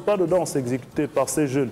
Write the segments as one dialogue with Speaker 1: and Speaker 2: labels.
Speaker 1: pas de danse exécuté par ces jeunes,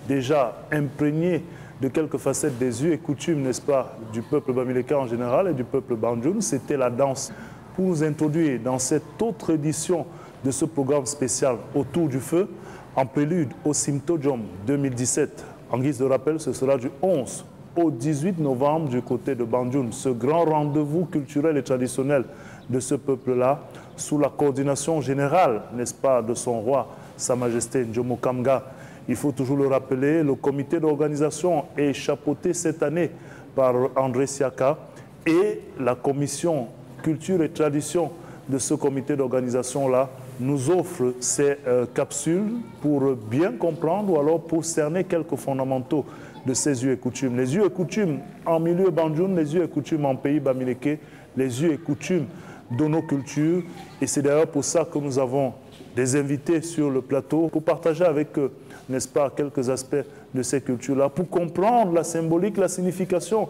Speaker 1: déjà imprégnés de quelques facettes des us et coutumes, n'est-ce pas, du peuple bamileke en général et du peuple bandjoun, c'était la danse. Pour nous introduire dans cette autre édition de ce programme spécial Autour du feu, en prélude au Simtojom 2017. En guise de rappel, ce sera du 11 au 18 novembre du côté de Bandjoun, ce grand rendez-vous culturel et traditionnel de ce peuple-là, sous la coordination générale, n'est-ce pas, de son roi, Sa Majesté Njomo Kamga. Il faut toujours le rappeler, le comité d'organisation est chapeauté cette année par André Siaka et la commission culture et tradition de ce comité d'organisation-là nous offre ces capsules pour bien comprendre ou alors pour cerner quelques fondamentaux de ces us et coutumes. Les us et coutumes en milieu bandjoun, les us et coutumes en pays bamileke, les us et coutumes de nos cultures. Et c'est d'ailleurs pour ça que nous avons des invités sur le plateau pour partager avec eux, n'est-ce pas, quelques aspects de ces cultures-là, pour comprendre la symbolique, la signification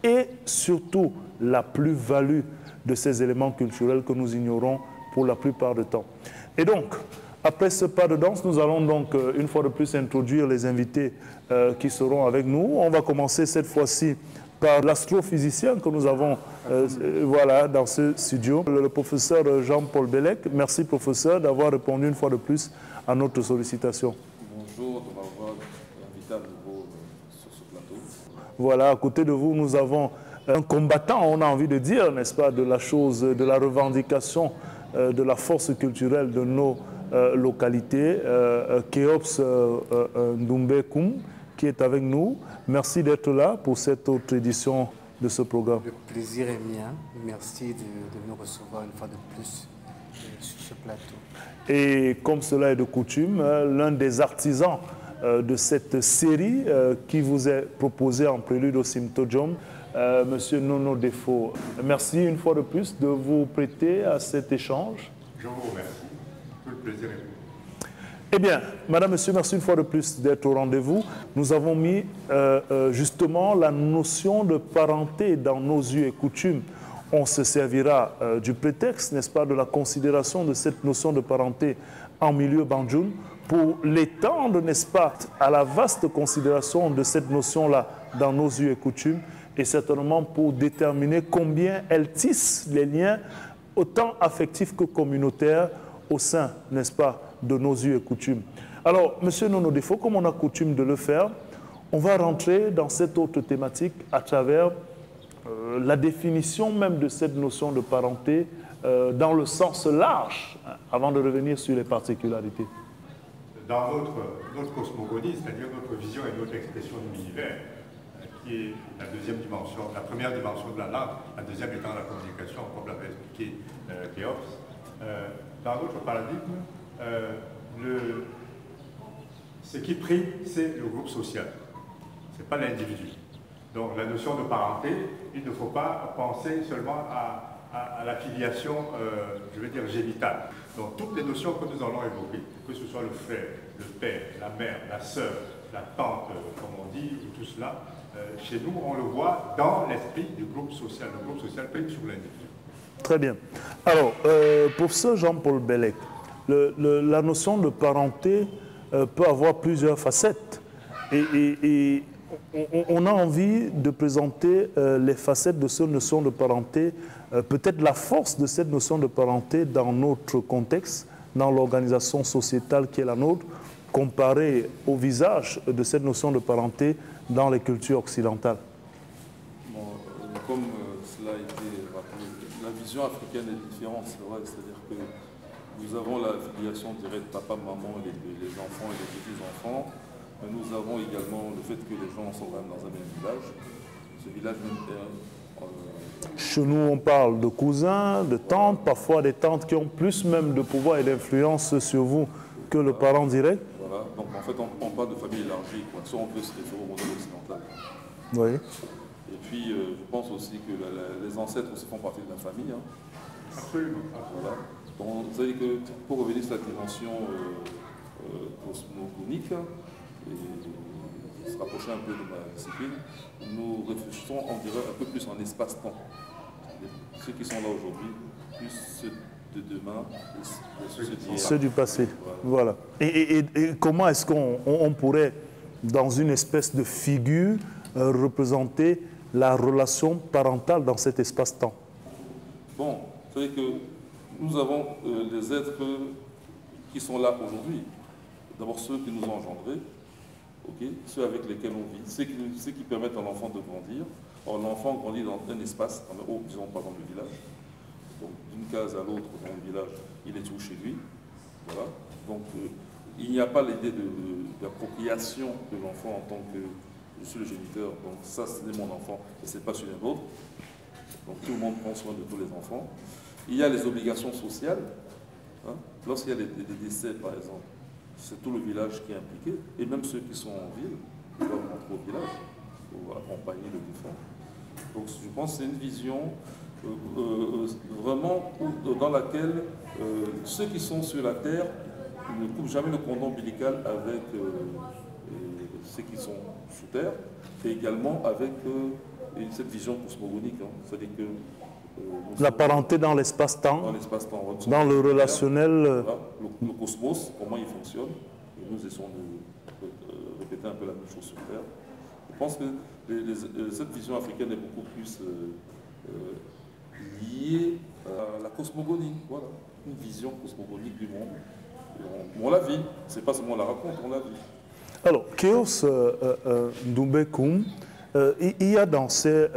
Speaker 1: et surtout la plus-value de ces éléments culturels que nous ignorons pour la plupart du temps. Et donc, après ce pas de danse, nous allons donc une fois de plus introduire les invités qui seront avec nous. On va commencer cette fois-ci par l'astrophysicien que nous avons voilà, dans ce studio, le professeur Jean-Paul Bellec. Merci professeur d'avoir répondu une fois de plus à notre sollicitation.
Speaker 2: Bonjour, de m'avoir invité à nouveau sur ce plateau.
Speaker 1: Voilà, à côté de vous, nous avons un combattant, on a envie de dire, n'est-ce pas, de la chose, de la revendication, de la force culturelle de nos localités, Keops Ndoumbe Koum, qui est avec nous. Merci d'être là pour cette autre édition de ce programme.
Speaker 3: Le plaisir est mien. Merci de nous recevoir une fois de plus sur ce plateau.
Speaker 1: Et comme cela est de coutume, l'un des artisans de cette série qui vous est proposée en prélude au Simtojom, Monsieur Nono Defo. Merci une fois de plus de vous prêter à cet échange.
Speaker 4: Je vous remercie. Tout le plaisir est pour.
Speaker 1: Eh bien, Madame, Monsieur, merci une fois de plus d'être au rendez-vous. Nous avons mis justement la notion de parenté dans nos us et coutumes. On se servira du prétexte, n'est-ce pas, de la considération de cette notion de parenté en milieu bandjoun pour l'étendre, n'est-ce pas, à la vaste considération de cette notion-là dans nos us et coutumes et certainement pour déterminer combien elle tisse les liens autant affectifs que communautaires au sein, n'est-ce pas, de nos us et coutumes. Alors, Monsieur Nono Defo, comme on a coutume de le faire, on va rentrer dans cette autre thématique à travers la définition même de cette notion de parenté dans le sens large, hein, avant de revenir sur les particularités.
Speaker 4: Dans notre cosmogonie, c'est-à-dire notre vision et notre expression de l'univers, qui est la deuxième dimension, la première dimension de la langue, la deuxième étant la communication, comme l'avait expliqué Keops. Dans notre paradigme, ce qui prime, c'est le groupe social, ce n'est pas l'individu. Donc la notion de parenté, il ne faut pas penser seulement à la filiation, je veux dire, génitale. Donc toutes les notions que nous allons évoquer, que ce soit le frère, le père, la mère, la sœur, la tante, comme on dit, tout cela, chez nous, on le voit dans l'esprit du groupe social. Le groupe social prime sur l'individu.
Speaker 1: Très bien. Alors, professeur Jean-Paul Bellec, la notion de parenté peut avoir plusieurs facettes. Et on a envie de présenter les facettes de cette notion de parenté, peut-être la force de cette notion de parenté dans notre contexte, dans l'organisation sociétale qui est la nôtre, comparée au visage de cette notion de parenté dans les cultures occidentales.
Speaker 2: Bon, comme cela a été rappelé, la vision africaine est différente, c'est vrai, c'est-à-dire que nous avons la filiation directe papa, maman, les enfants et les petits-enfants. Mais nous avons également le fait que les gens sont quand même dans un même village. Ce village même
Speaker 1: Chez nous, on parle de cousins, de tantes, parfois des tantes qui ont plus même de pouvoir et d'influence sur vous que le parent direct.
Speaker 2: Voilà, donc en fait, on parle de famille élargie, quoi. Soit on peut se référer au modèle occidental.
Speaker 1: Oui.
Speaker 2: Et puis, je pense aussi que les ancêtres aussi font partie de la famille. Hein.
Speaker 4: Absolument.
Speaker 2: Voilà. Donc, vous savez que pour revenir sur la dimension cosmogonique, et se rapprocher un peu de ma discipline, nous réfléchissons, on dirait, un peu plus en espace-temps. Ceux qui sont là aujourd'hui puissent se de demain,
Speaker 1: ceux du passé. Voilà. Et comment est-ce qu'on pourrait, dans une espèce de figure, représenter la relation parentale dans cet espace-temps?
Speaker 2: Bon, c'est que nous avons les êtres qui sont là aujourd'hui. D'abord ceux qui nous ont engendrés, ceux avec lesquels on vit, ceux qui permettent à l'enfant de grandir. Or, l'enfant grandit dans un espace, disons pas dans le village. Donc, d'une case à l'autre dans le village, il est toujours chez lui. Voilà. Donc, il n'y a pas l'idée d'appropriation de l'enfant en tant que je suis le géniteur. Donc, ça, c'est mon enfant et ce n'est pas celui d'un autre. Donc, tout le monde prend soin de tous les enfants. Il y a les obligations sociales. Hein. Lorsqu'il y a des décès, par exemple, c'est tout le village qui est impliqué. Et même ceux qui sont en ville, ils doivent rentrer au village pour accompagner le défunt. Donc, je pense que c'est une vision vraiment dans laquelle ceux qui sont sur la terre ne coupent jamais le cordon ombilical avec ceux qui sont sous terre, et également avec cette vision cosmogonique. Hein. C'est-à-dire que
Speaker 1: la parenté dans l'espace-temps,
Speaker 2: dans
Speaker 1: le relationnel.
Speaker 2: Voilà, le cosmos, comment il fonctionne, et nous essayons de répéter un peu la même chose sur Terre. Je pense que cette vision africaine est beaucoup plus liée à la cosmogonie. Voilà, une vision cosmogonique du monde. On la vit, c'est pas seulement on la raconte, on la vit.
Speaker 1: Alors, Kéos Doumbé-Koum, il y a dans ces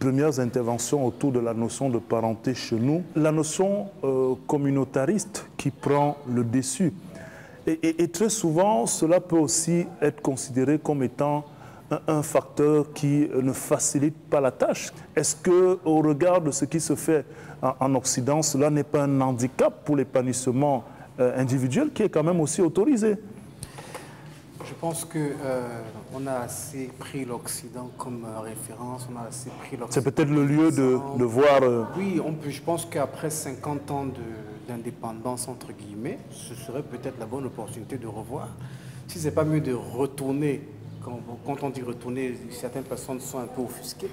Speaker 1: premières interventions autour de la notion de parenté chez nous, la notion communautariste qui prend le dessus. Et très souvent, cela peut aussi être considéré comme étant un facteur qui ne facilite pas la tâche. Est-ce qu'au regard de ce qui se fait en Occident, cela n'est pas un handicap pour l'épanouissement individuel qui est quand même aussi autorisé?
Speaker 3: Je pense qu'on a assez pris l'Occident comme référence, on a assez pris l'Occident.
Speaker 1: C'est peut-être le lieu de voir...
Speaker 3: Oui, je pense qu'après 50 ans d'indépendance, entre guillemets, ce serait peut-être la bonne opportunité de revoir. Si ce n'est pas mieux de retourner, quand on dit retourner, certaines personnes sont un peu offusquées,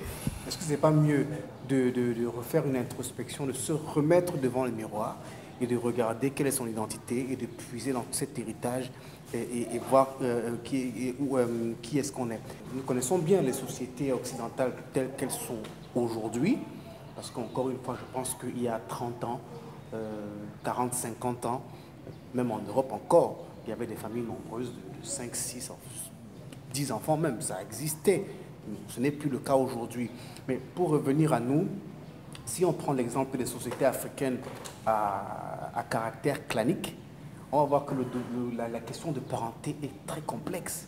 Speaker 3: est-ce que ce n'est pas mieux de refaire une introspection, de se remettre devant le miroir et de regarder quelle est son identité et de puiser dans cet héritage et voir qui est-ce qu'on est. Nous connaissons bien les sociétés occidentales telles qu'elles sont aujourd'hui, parce qu'encore une fois, je pense qu'il y a 30 ans, 40, 50 ans, même en Europe encore, il y avait des familles nombreuses de 5, 6, 10 enfants même, ça existait. Ce n'est plus le cas aujourd'hui. Mais pour revenir à nous, si on prend l'exemple des sociétés africaines à caractère clanique, on va voir que la question de parenté est très complexe.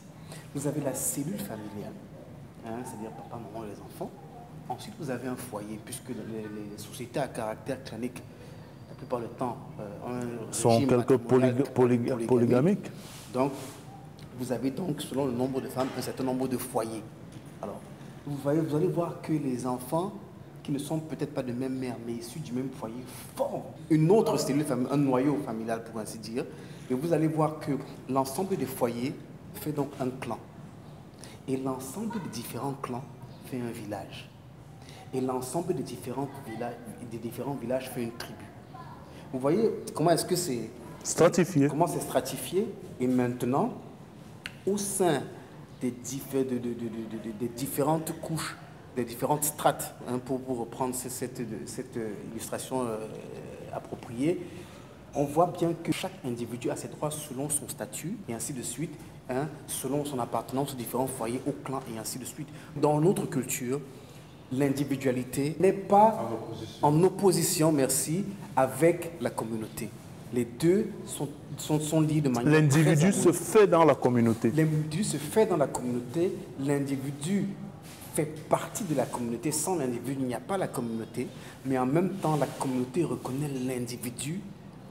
Speaker 3: Vous avez la cellule familiale, hein, c'est-à-dire papa, maman et les enfants. Ensuite, vous avez un foyer, puisque les sociétés à caractère clanique, la plupart du temps,
Speaker 1: sont quelques polygamiques.
Speaker 3: Donc, vous avez donc, selon le nombre de femmes, un certain nombre de foyers. Alors, vous allez voir que les enfants qui ne sont peut-être pas de même mère, mais issus du même foyer, forment une autre cellule, un noyau familial, pour ainsi dire. Et vous allez voir que l'ensemble des foyers fait donc un clan. Et l'ensemble des différents clans fait un village. Et l'ensemble des différents villages fait une tribu. Vous voyez comment est-ce que c'est
Speaker 1: stratifié?
Speaker 3: Comment c'est stratifié? Et maintenant, au sein des différentes couches, des différentes strates, hein, pour reprendre cette illustration appropriée, on voit bien que chaque individu a ses droits selon son statut, et ainsi de suite, hein, selon son appartenance aux différents foyers, au clan, et ainsi de suite. Dans notre culture, l'individualité n'est pas en opposition, merci, avec la communauté. Les deux sont liés de manière très harmonieuse.
Speaker 1: L'individu se fait dans la communauté.
Speaker 3: L'individu se fait dans la communauté, l'individu fait partie de la communauté. Sans l'individu, il n'y a pas la communauté, mais en même temps, la communauté reconnaît l'individu,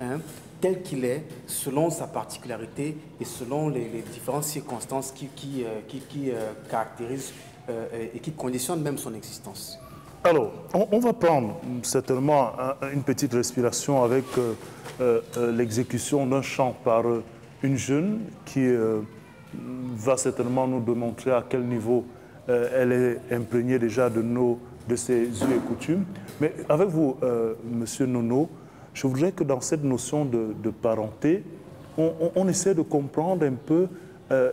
Speaker 3: hein, tel qu'il est, selon sa particularité et selon les différentes circonstances qui caractérisent et qui conditionnent même son existence.
Speaker 1: Alors, on va prendre certainement une petite respiration avec l'exécution d'un chant par une jeune qui va certainement nous démontrer à quel niveau elle est imprégnée déjà de ses us et coutumes. Mais avec vous, Monsieur Nono, je voudrais que dans cette notion de parenté, on essaie de comprendre un peu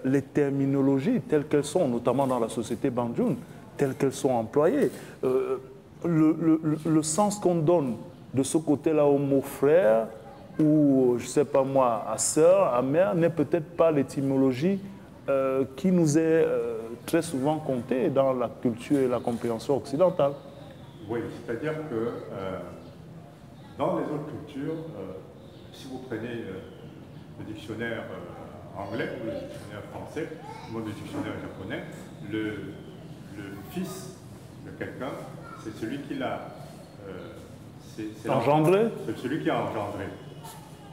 Speaker 1: les terminologies telles qu'elles sont, notamment dans la société bandjoun, telles qu'elles sont employées. Le sens qu'on donne de ce côté-là au mot frère ou, je ne sais pas moi, à sœur, à mère, n'est peut-être pas l'étymologie qui nous est très souvent comptée dans la culture et la compréhension occidentale.
Speaker 4: Oui, c'est-à-dire que dans les autres cultures, si vous prenez le dictionnaire anglais ou le dictionnaire français, ou le dictionnaire japonais, le fils de quelqu'un, c'est celui qui l'a
Speaker 1: engendré.
Speaker 4: C'est celui qui a engendré.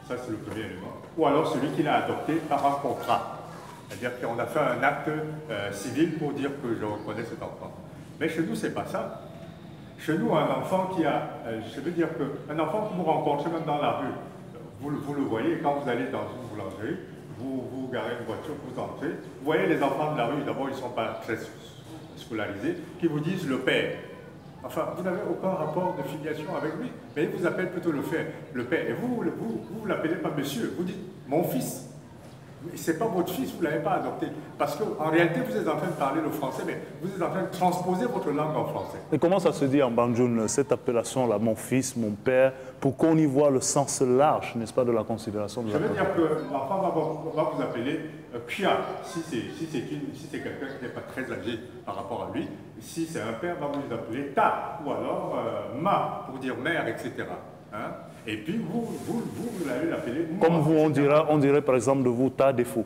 Speaker 4: Ça, c'est le premier élément. Ou alors celui qui l'a adopté par un contrat. C'est-à-dire qu'on a fait un acte civil pour dire que je reconnais cet enfant. Mais chez nous, ce n'est pas ça. Chez nous, un enfant qui a, je veux dire qu'un enfant que vous rencontrez même dans la rue, vous le voyez, quand vous allez dans une boulangerie, vous garez une voiture, vous entrez, vous voyez les enfants de la rue, d'abord ils ne sont pas très scolarisés, qui vous disent le père. Enfin, vous n'avez aucun rapport de filiation avec lui, mais il vous appelle plutôt le père. Et vous ne l'appelez pas monsieur, vous dites mon fils. Ce n'est pas votre fils, vous ne l'avez pas adopté. Parce qu'en réalité, vous êtes en train de parler le français, mais vous êtes en train de transposer votre langue en français.
Speaker 1: Et comment ça se dit en bandjoun, cette appellation-là, mon fils, mon père, pour qu'on y voit le sens large, n'est-ce pas, de la considération de la
Speaker 4: personne? Je veux dire que l'enfant va vous appeler Pia, si c'est quelqu'un qui n'est pas très âgé par rapport à lui. Si c'est un père, va vous appeler Ta, ou alors Ma, pour dire mère, etc. Hein? Et puis vous allez l'appeler moi.
Speaker 1: Comme vous, on dirait par exemple de vous, ta défaut.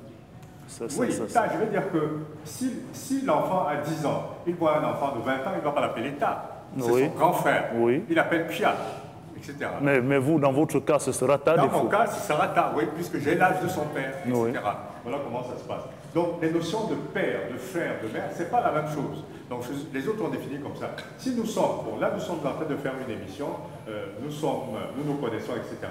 Speaker 4: Oui, ta, je veux dire que si l'enfant a 10 ans, il voit un enfant de 20 ans, il ne va pas l'appeler ta. C'est son grand frère.
Speaker 1: Oui.
Speaker 4: Il l'appelle Pia, etc.
Speaker 1: Mais vous, dans votre cas, ce sera ta défaut.
Speaker 4: Dans mon cas, ce sera ta, oui, puisque j'ai l'âge de son père, etc.
Speaker 1: Oui.
Speaker 4: Voilà comment ça se passe. Donc les notions de père, de frère, de mère, ce n'est pas la même chose. Donc les autres ont défini comme ça. Si nous sommes, bon là nous sommes en train de faire une émission, nous nous connaissons, etc.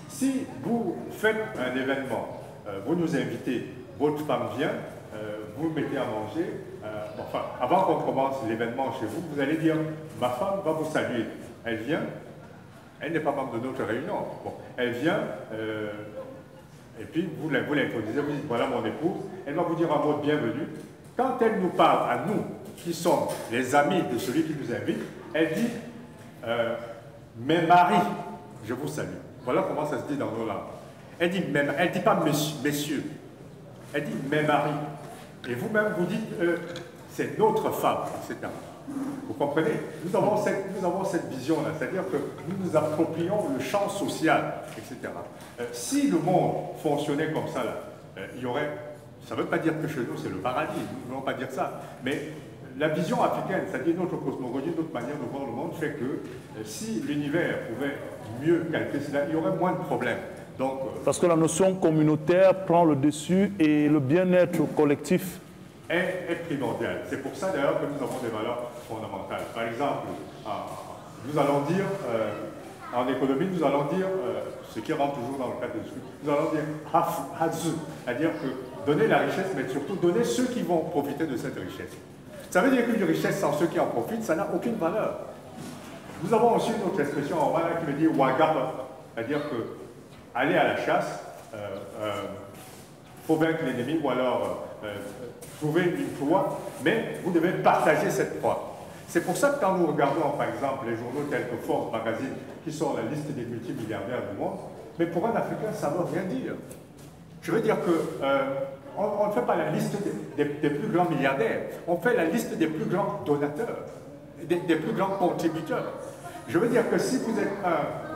Speaker 4: Si vous faites un événement, vous nous invitez, votre femme vient, vous mettez à manger, enfin avant qu'on commence l'événement chez vous, vous allez dire, ma femme va vous saluer. Elle vient, elle n'est pas membre de notre réunion. Bon, elle vient, et puis vous l'introduisez, vous dites, voilà mon épouse, elle va vous dire un mot de bienvenue. Quand elle nous parle à nous, qui sommes les amis de celui qui nous invite, elle dit, mes maris, je vous salue. Voilà comment ça se dit dans nos langues. Elle dit, elle ne dit pas messieurs, elle dit mes maris. Et vous-même, vous dites, c'est notre femme, etc. Vous comprenez? Nous avons cette vision-là, c'est-à-dire que nous nous approprions le champ social, etc. Si le monde fonctionnait comme ça, là, il y aurait... Ça ne veut pas dire que chez nous, c'est le paradis, nous ne voulons pas dire ça. Mais la vision africaine, c'est-à-dire notre cosmogonie, notre manière de voir le monde, fait que si l'univers pouvait mieux calculer cela, il y aurait moins de problèmes. Donc,
Speaker 1: parce que la notion communautaire prend le dessus et le bien-être collectif
Speaker 4: est primordial. C'est pour ça d'ailleurs que nous avons des valeurs fondamentales. Par exemple, nous allons dire, en économie, nous allons dire, ce qui rentre toujours dans le cadre de ce nous allons dire hazu, c'est-à-dire que donner la richesse, mais surtout donner ceux qui vont profiter de cette richesse. Ça veut dire qu'une richesse sans ceux qui en profitent, ça n'a aucune valeur. Nous avons aussi une autre expression en voilà qui veut dire wagaba, c'est-à-dire que aller à la chasse, faut vaincre l'ennemi ou alors trouver une proie, mais vous devez partager cette proie. C'est pour ça que quand nous regardons par exemple les journaux tels que Forbes Magazine qui sont la liste des multimilliardaires du monde, mais pour un Africain ça ne veut rien dire. Je veux dire que on ne fait pas la liste des plus grands milliardaires, on fait la liste des plus grands donateurs, des plus grands contributeurs. Je veux dire que si vous êtes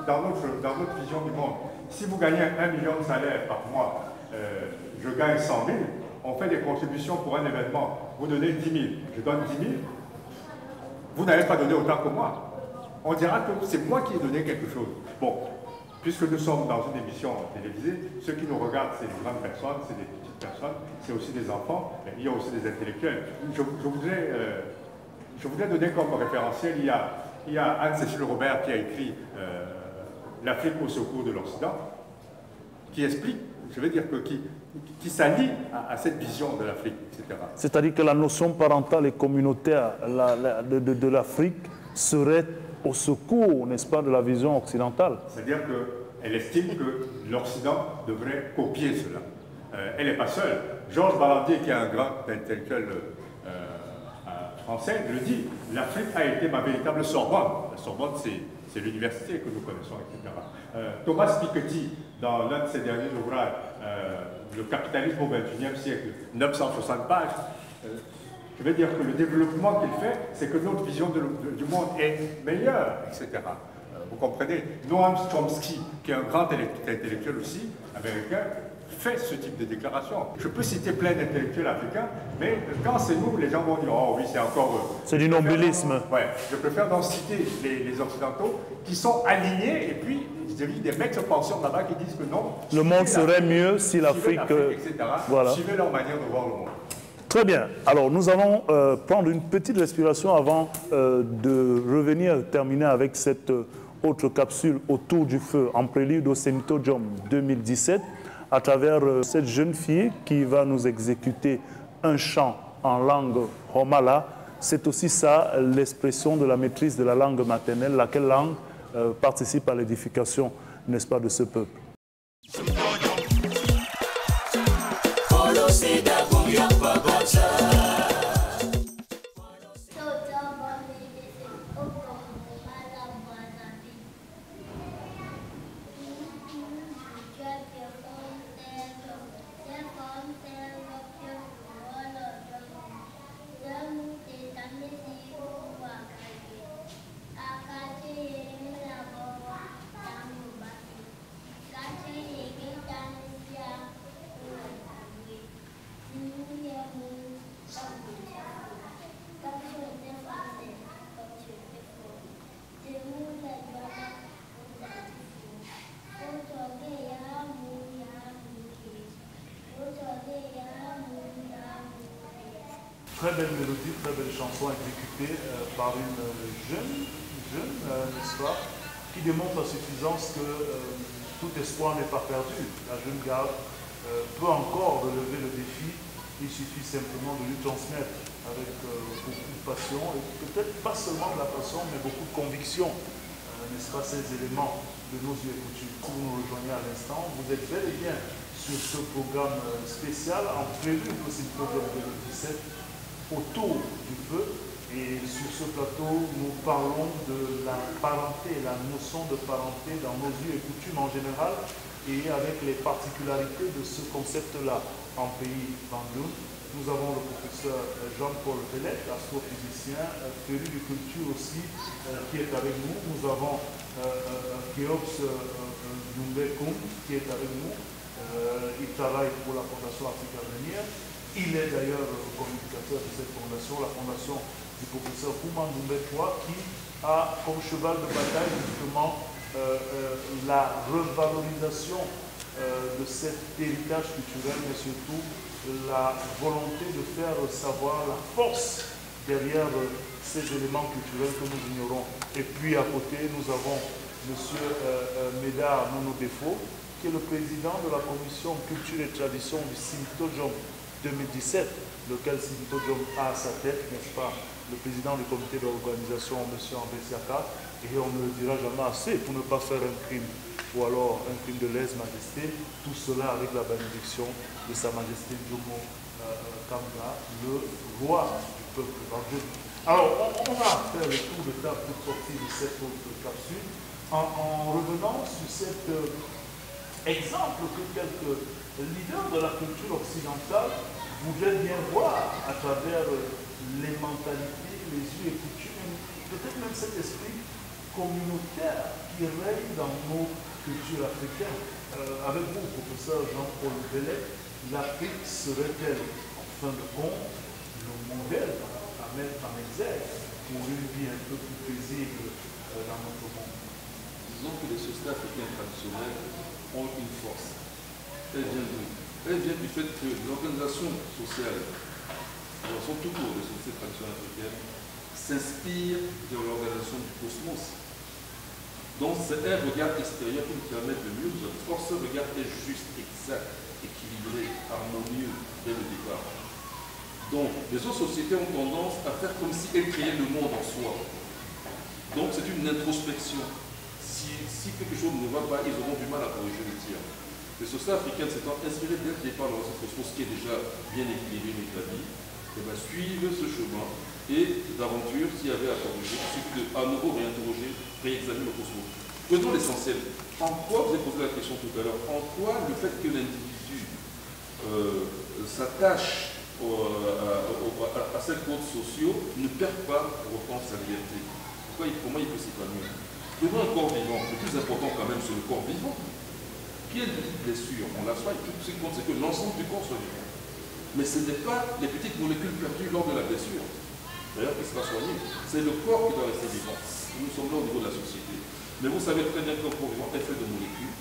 Speaker 4: dans notre vision du monde, si vous gagnez 1 million de salaire par mois, je gagne 100 000, on fait des contributions pour un événement, vous donnez 10 000, je donne 10 000, vous n'avez pas donné autant que moi. On dira que c'est moi qui ai donné quelque chose. Bon, puisque nous sommes dans une émission télévisée, ceux qui nous regardent, c'est des grandes personnes, c'est des petites personnes, c'est aussi des enfants, mais il y a aussi des intellectuels. Je voudrais donner comme référentiel, il y a Anne-Cécile Robert qui a écrit L'Afrique au secours de l'Occident, qui explique, je veux dire que qui s'allie à cette vision de l'Afrique, etc.
Speaker 1: C'est-à-dire que la notion parentale et communautaire de l'Afrique serait au secours, n'est-ce pas, de la vision occidentale.
Speaker 4: C'est-à-dire qu'elle estime que l'Occident devrait copier cela. Elle n'est pas seule. Georges Balandier, qui est un grand intellectuel français, le dit, l'Afrique a été ma véritable Sorbonne. La Sorbonne, c'est l'université que nous connaissons, etc. Thomas Piketty, dans l'un de ses derniers ouvrages, Le capitalisme au XXIe siècle, 960 pages, je veux dire que le développement qu'il fait, c'est que notre vision du monde est meilleure, etc. Vous comprenez? Noam Chomsky, qui est un grand intellectuel aussi, américain, fait ce type de déclaration. Je peux citer plein d'intellectuels africains, mais quand c'est nous, les gens vont dire « Oh oui, c'est encore... »
Speaker 1: C'est du nobilisme.
Speaker 4: Ouais, je préfère donc citer les Occidentaux qui sont alignés, et puis j'ai vu des mecs se pensionnent là-bas qui disent que non.
Speaker 1: Le monde serait mieux si l'Afrique...
Speaker 4: etc.
Speaker 1: Voilà.
Speaker 4: Suivez leur manière de voir le monde.
Speaker 1: Très bien. Alors, nous allons prendre une petite respiration avant de revenir terminer avec cette autre capsule autour du feu, en prélude au Semito-Jom 2017, à travers cette jeune fille qui va nous exécuter un chant en langue Homala. C'est aussi ça, l'expression de la maîtrise de la langue maternelle, laquelle langue participe à l'édification, n'est-ce pas, de ce peuple. Très belle mélodie, très belle chanson exécutée par une jeune, n'est-ce pas, qui démontre à suffisance que tout espoir n'est pas perdu. La jeune garde peut encore relever le défi, il suffit simplement de lui transmettre avec beaucoup de passion, et peut-être pas seulement de la passion, mais beaucoup de conviction, n'est-ce pas, ces éléments de nos yeux et coutumes. Si vous nous rejoignez à l'instant, vous êtes bel et bien sur ce programme spécial en prélude au Symposium 2017, autour du feu, et sur ce plateau nous parlons de la parenté, la notion de parenté dans nos us et coutumes en général, et avec les particularités de ce concept-là en pays Bandung. Nous avons le professeur Jean-Paul Pellet, astrophysicien, féru de culture aussi, qui est avec nous. Nous avons Keops Numbekum qui est avec nous. Il travaille pour la Fondation Afrique Avenir. Il est d'ailleurs le communicateur de cette fondation, la fondation du professeur Kouman Doumbé-Toi, qui a comme cheval de bataille justement la revalorisation de cet héritage culturel, mais surtout la volonté de faire savoir la force derrière ces éléments culturels que nous ignorons. Et puis à côté, nous avons M. Médard Nono-Defo, qui est le président de la commission culture et tradition du Symposium 2017, lequel Symposium a à sa tête, n'est-ce pas, le président du comité d'organisation, M. André Siaka, et on ne le dira jamais assez pour ne pas faire un crime, ou alors un crime de lèse-majesté, tout cela avec la bénédiction de Sa Majesté Jomo Kambra, le roi du peuple bandung. Alors, on va faire le tour de table pour sortir de cette autre capsule, en revenant sur cet exemple que quelques leaders de la culture occidentale voudraient bien voir à travers les mentalités, les us et coutumes, peut-être même cet esprit communautaire qui règne dans nos cultures africaines. Avec vous, professeur Jean-Paul Pellet, l'Afrique serait-elle, en fin de compte, le modèle à mettre en exergue pour une vie un peu plus paisible dans notre monde?
Speaker 2: Disons que les sociétés africaines traditionnelles ont une force. Elle vient d'où? Elle vient du fait que l'organisation sociale, l'organisation tout court des sociétés traditionnelles africaines, s'inspire de l'organisation du cosmos. Donc c'est un regard extérieur qui nous permet de mieux nous observer. Or, ce regard est juste, exact, équilibré, harmonieux dès le départ. Donc, les autres sociétés ont tendance à faire comme si elles créaient le monde en soi. Donc c'est une introspection. Si quelque chose ne va pas, ils auront du mal à corriger le tir. Les sociétés africaines s'étant inspirées dès le départ dans cette cosmos qui est déjà bien équilibré, bien établi, suivent ce chemin et d'aventure, s'il y avait à corriger, il suffit à nouveau réinterroger, réexaminer le cosmos. Prenons l'essentiel. En quoi, vous avez posé la question tout à l'heure, en quoi le fait que l'individu s'attache à ces codes sociaux ne perd pas pour autant sa liberté? Comment il peut s'épanouir? Devant un corps vivant, le plus important quand même c'est le corps vivant. Qui est une petite blessure, on la soigne, tout ce qui compte c'est que l'ensemble du corps soit vivant. Mais ce n'est pas les petites molécules perdues lors de la blessure, d'ailleurs qui sera soigné, c'est le corps qui doit rester vivant. Nous sommes là au niveau de la société. Mais vous savez très bien qu'un corps vivant est fait de molécules.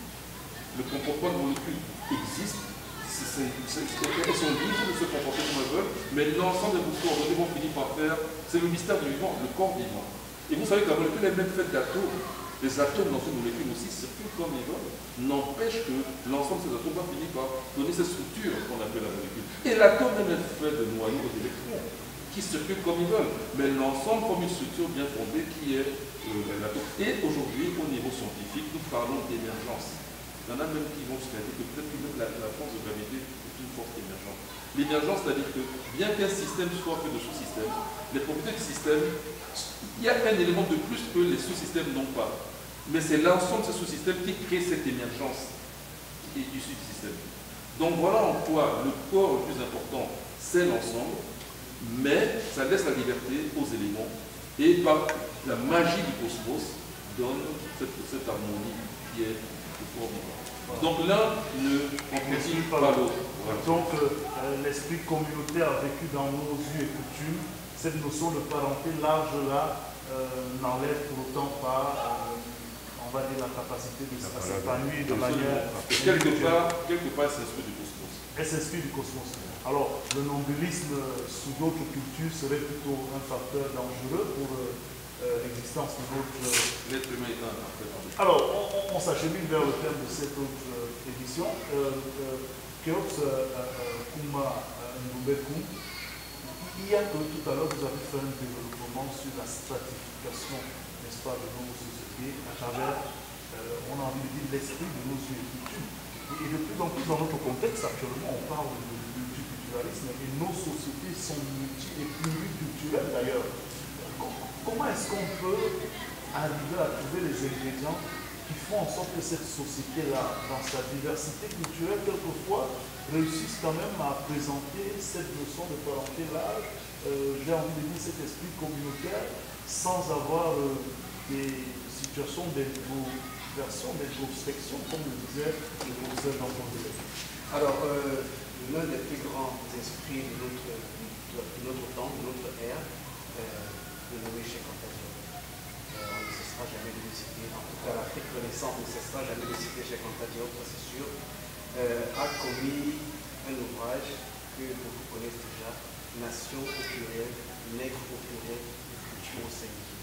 Speaker 2: Le comportement de molécules existe, elles sont libres de se comporter comme elles veulent, mais l'ensemble des coordonnées vont finir par faire, c'est le mystère du vivant, le corps vivant. Et vous savez que la molécule est même faite d'atomes. Les atomes dans une molécule aussi circulent comme ils veulent, n'empêche que l'ensemble de ces atomes va finir par donner cette structure qu'on appelle la molécule. Et l'atome même est fait de noyaux d'électrons qui circulent comme ils veulent, mais l'ensemble forme une structure bien fondée qui est l'atome. Et aujourd'hui, au niveau scientifique, nous parlons d'émergence. Il y en a même qui vont se dire que peut-être que même la force de gravité est une force émergente. L'émergence, c'est-à-dire que bien qu'un système soit fait de sous-systèmes, les propriétés du système, il y a un élément de plus que les sous-systèmes n'ont pas. Mais c'est l'ensemble de ces sous-systèmes qui crée cette émergence qui est issue du système. Donc voilà en quoi le corps le plus important, c'est l'ensemble, mais ça laisse la liberté aux éléments et par la magie du cosmos donne cette harmonie qui est le corps vivant. Donc l'un ne contredit pas l'autre. Voilà.
Speaker 1: Donc l'esprit communautaire vécu dans nos us et coutumes, cette notion de parenté large là n'enlève pour autant pas on va dire la capacité de s'épanouir de manière...
Speaker 2: Quelque part, c'est l'esprit du cosmos.
Speaker 1: Et c'est l'esprit du cosmos. Alors, le nombrilisme sous d'autres cultures serait plutôt un facteur dangereux pour l'existence de notre...
Speaker 2: L'être humain est un facteur dangereux.
Speaker 1: Alors, on s'achemine vers le thème de cette autre édition. Keops Kuma Ndobekou, il y a que tout à l'heure, vous avez fait un développement sur la stratification, n'est-ce pas, de nos sociétés à travers, on a envie de dire, l'esprit de nos cultures. Et de plus en plus dans notre contexte, actuellement, on parle de multiculturalisme et nos sociétés sont multi et pluriculturelles d'ailleurs. Comment est-ce qu'on peut arriver à trouver les ingrédients qui font en sorte que cette société-là, dans sa diversité culturelle, quelquefois, réussisse quand même à présenter cette notion de parenté large, j'ai envie de dire cet esprit communautaire, sans avoir des situations d'introversion, d'introspection, comme le disait le professeur d'Antoine.
Speaker 3: Alors, l'un des plus grands esprits de notre temps, de notre ère, le nommé Cheikh Anta Diop. On ne cessera jamais de le citer, en tout cas l'Afrique renaissante ne cessera jamais de citer Cheikh Anta Diop, ça c'est sûr, a commis un ouvrage que beaucoup connaissent déjà, Nation au pluriel, nègre au pluriel, culture au singulier.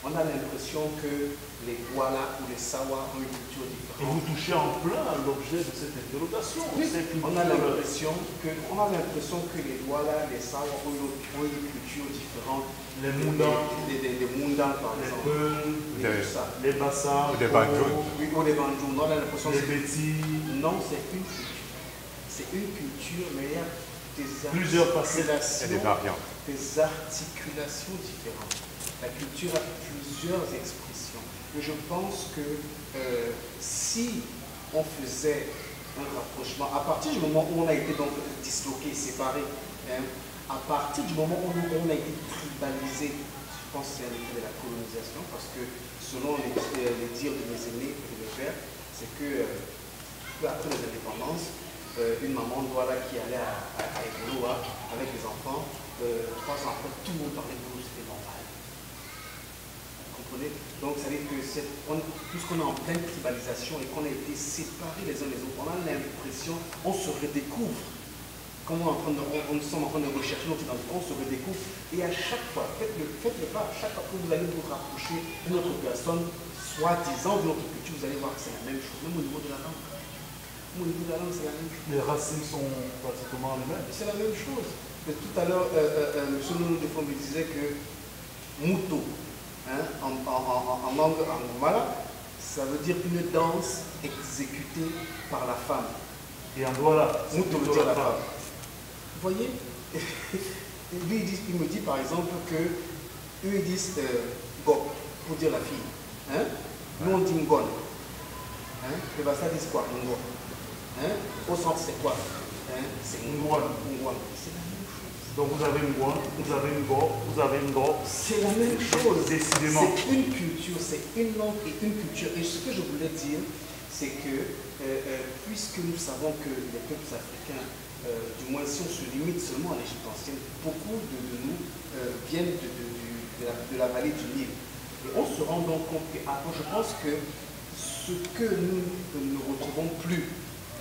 Speaker 3: On a l'impression que les Douala ou les Sawa ont une culture différente.
Speaker 1: Et vous touchez en plein à l'objet de cette interrogation.
Speaker 3: Oui, on a l'impression que les Douala, les Sawa ont une culture différente.
Speaker 1: Les Moundans,
Speaker 3: des Moundans par exemple.
Speaker 1: Les Bassa,
Speaker 4: les Bandjoun.
Speaker 3: Oui, ou les Bandjoun. On a l'impression
Speaker 1: les Bétis.
Speaker 3: Non, c'est une culture. C'est une culture, mais il y a
Speaker 1: plusieurs facettes
Speaker 4: et des variantes.
Speaker 3: Des articulations différentes. La culture a plusieurs expressions. Et je pense que si on faisait un rapprochement, à partir du moment où on a été donc disloqué, séparé, hein, à partir du moment où on a été tribalisé, je pense que c'est un effet de la colonisation, parce que selon les dires de mes aînés et de mes pères, c'est que peu après les indépendances, une maman Douala qui allait à Egoloa avec les enfants, 3 ans après, tout le monde parlait de nous, c'était normal. Donc, ça veut dire que puisqu'on est en pleine tribalisation et qu'on a été séparés les uns les autres, on a l'impression, on se redécouvre. Comme nous sommes en train de rechercher notre identité, on se redécouvre. Et à chaque fois, faites-le pas, à chaque fois que vous allez vous rapprocher d'une autre personne, soi-disant de notre culture, vous allez voir que c'est la même chose, même au niveau de la langue. Au niveau de la langue, c'est la même chose.
Speaker 1: Les racines sont pratiquement les mêmes.
Speaker 3: C'est la même chose. Mais tout à l'heure, M. Nounou Defon me disait que Mouto, hein, en langue angomala, ça veut dire une danse exécutée par la femme.
Speaker 1: Et en Douala,
Speaker 3: Nous devons dire la femme. Vous voyez? Lui, il me dit par exemple que eux ils disent go pour dire la fille. Hein? Nous on dit ngon. Hein? Les Bassa disent quoi? Ngo. Hein? Au centre c'est quoi? Hein? C'est ngwan. C'est la même chose.
Speaker 1: Donc vous avez une Ngwan, vous avez une Go, vous avez une Go.
Speaker 3: C'est la même chose.
Speaker 1: Décidément.
Speaker 3: C'est une culture, c'est une langue et une culture. Et ce que je voulais dire, c'est que puisque nous savons que les peuples africains, du moins si on se limite seulement à l'Égypte ancienne, beaucoup de nous viennent de la vallée du Nil. Et on se rend donc compte que je pense que ce que nous ne retrouvons plus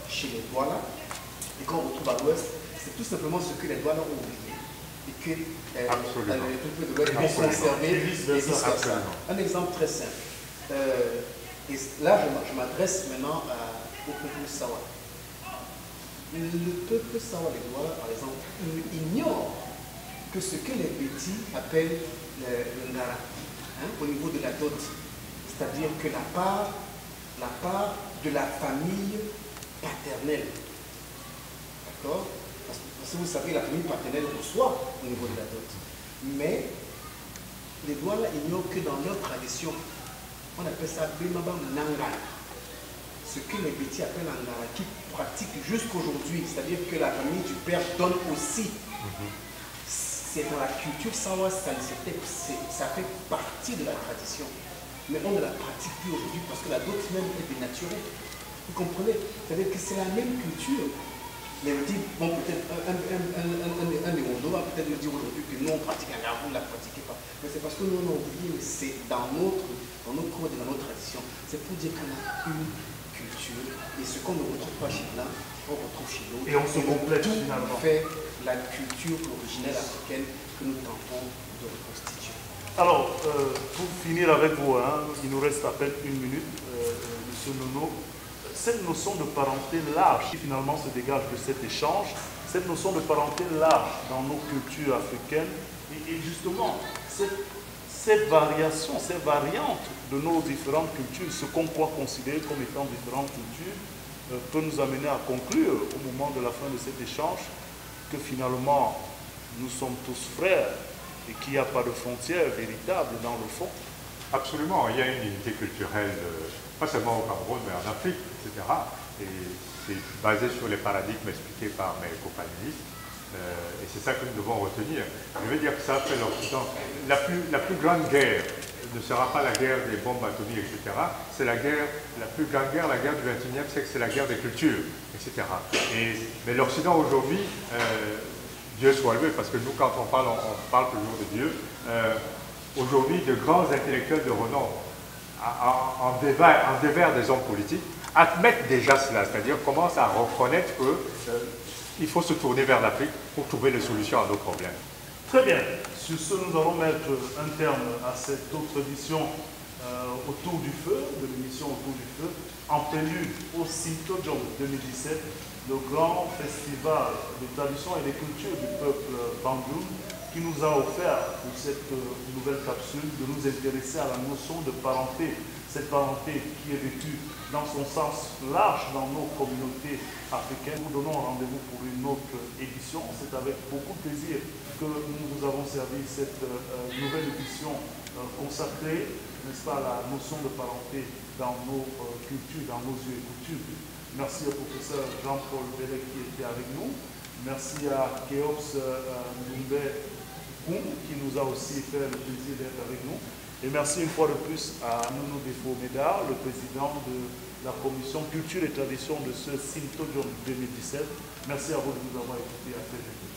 Speaker 3: chez les Douala et qu'on retrouve à l'ouest, c'est tout simplement ce que les Douala ont oublié et que les peuples de l'ouest ont conservé et vice-versa. Un exemple très simple. Et là, je m'adresse maintenant au peuple Sawa. Le peuple Sawa, les Douala, par exemple, ignore que ce que les Bétis appellent le Ngara, hein, au niveau de la dot, c'est-à-dire que la part de la famille paternelle. D'accord? Parce que vous savez, la famille paternelle reçoit au niveau de la dot. Mais les Douala ignorent que dans leur tradition, on appelle ça Bemaba Nanga. Ce que les Bétis appellent Angara, qui pratique jusqu'aujourd'hui, c'est-à-dire que la famille du père donne aussi. C'est dans la culture Sawa, ça fait partie de la tradition. Mais on ne la pratique plus aujourd'hui parce que la dot même est dénaturée. Vous comprenez? C'est-à-dire que c'est la même culture. Mais on dit, bon, peut-être un des Rondo va peut-être nous dire aujourd'hui que nous on pratique un vous ne la pratiquez pas. Mais c'est parce que nous on a oublié, mais c'est dans notre code et dans notre tradition. C'est pour dire qu'on a une culture et ce qu'on ne retrouve pas chez l'un, on retrouve chez l'autre.
Speaker 1: Et on se complète finalement.
Speaker 3: Fait la culture originelle africaine que nous tentons de reconstituer.
Speaker 1: Alors, pour finir avec vous, hein, il nous reste à peine une minute, M. Nono. Cette notion de parenté large qui finalement se dégage de cet échange, cette notion de parenté large dans nos cultures africaines, et justement, ces variations, ces variantes de nos différentes cultures, ce qu'on croit considérer comme étant différentes cultures, peut nous amener à conclure au moment de la fin de cet échange que finalement nous sommes tous frères et qu'il n'y a pas de frontières véritables dans le fond.
Speaker 4: Absolument, il y a une unité culturelle, pas seulement au Cameroun, mais en Afrique, etc. Et c'est basé sur les paradigmes expliqués par mes compagnonnistes. Et c'est ça que nous devons retenir. Je veux dire que ça fait l'Occident. La plus grande guerre ne sera pas la guerre des bombes atomiques, etc. C'est la plus grande guerre, la guerre du XXIe siècle, c'est la guerre des cultures, etc. Mais l'Occident aujourd'hui, Dieu soit loué, parce que nous, quand on parle toujours de Dieu. Aujourd'hui, de grands intellectuels de renom, en dévers des hommes politiques, admettent déjà cela, c'est-à-dire commencent à reconnaître qu'il faut se tourner vers l'Afrique pour trouver les solutions à nos problèmes.
Speaker 1: Très bien. Sur ce, nous allons mettre un terme à cette autre édition autour du feu, de l'émission Autour du feu, en prélude au Sintodjom 2017, le grand festival des traditions et des cultures du peuple Bandoum, qui nous a offert pour cette nouvelle capsule de nous intéresser à la notion de parenté, cette parenté qui est vécue dans son sens large dans nos communautés africaines. Nous donnons rendez-vous pour une autre édition. C'est avec beaucoup de plaisir que nous vous avons servi cette nouvelle édition consacrée, n'est-ce pas, à la notion de parenté dans nos cultures, dans nos us et coutumes. Merci au professeur Jean-Paul Bellec qui était avec nous. Merci à Keops Ndoumbé qui nous a aussi fait le plaisir d'être avec nous. Et merci une fois de plus à Nono Defo Médard, le président de la commission culture et tradition de ce Sintodjom 2017. Merci à vous de nous avoir écoutés. À très bientôt.